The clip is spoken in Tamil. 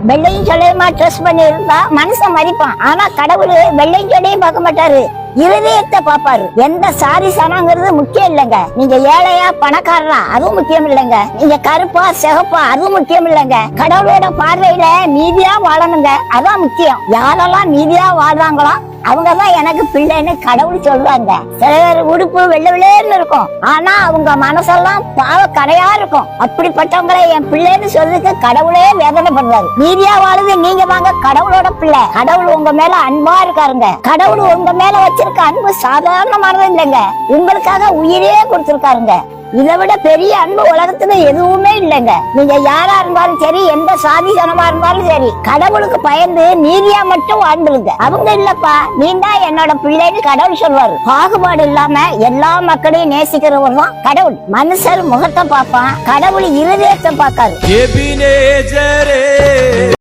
வெள்ளையும் சொல்லையுமா ட்ரெஸ் பண்ணி இருந்தா மனுஷன் மதிப்பான். ஆனா கடவுள் வெள்ளையும் சொல்லையும் பார்க்க மாட்டாரு, இருதயத்தை பாப்பாரு. எந்த சாதி சனங்கிறது முக்கியம் இல்லைங்க. நீங்க ஏழையா பணக்காரரா அதுவும் முக்கியம் இல்லைங்க. நீங்க கருப்பா சிகப்பா அதுவும் முக்கியம் இல்லைங்க. கடவுளோட பார்வையில நீதியா வாழணுங்க, அதான் முக்கியம். யாரெல்லாம் நீதியா வாழ்றாங்களோ அவங்கதான் எனக்கு பிள்ளைன்னு கடவுள் சொல்றாங்க. சில பேர் உடுப்பு வெள்ளை வெள்ளைன்னு இருக்கும், ஆனா அவங்க மனசெல்லாம் பாவ கரையா இருக்கும். அப்படிப்பட்டவங்களை என் பிள்ளைன்னு சொல்றதுக்கு கடவுளே வேதனை பண்றாரு. நீதியா வாழுது நீங்க வாங்க கடவுளோட பிள்ளை. கடவுள் உங்க மேல அன்பா இருக்காருங்க. கடவுள் உங்க மேல வச்சிருக்க அன்பு சாதாரணமானது இல்லைங்க. உங்களுக்காக உயிரே கொடுத்திருக்காருங்க. இதை விட பெரிய அன்பு உலகத்துல எதுவுமே இல்லைங்க. நீங்க யாரா இருந்தாலும் சரி, எந்த சாதி ஜனமா இருந்தாலும் சரி, கடவுளுக்கு பயந்து நீதியா மட்டும் வாழ்ந்துருங்க. அவங்க இல்லப்பா நீ தான் என்னோட பிள்ளைன்னு கடவுள் சொல்வாரு. பாகுபாடு இல்லாம எல்லா மக்களையும் நேசிக்கிறவர் தான் கடவுள். மனுஷர் முகத்தை பார்ப்பான், கடவுள் இருதயத்தை பார்க்காரு.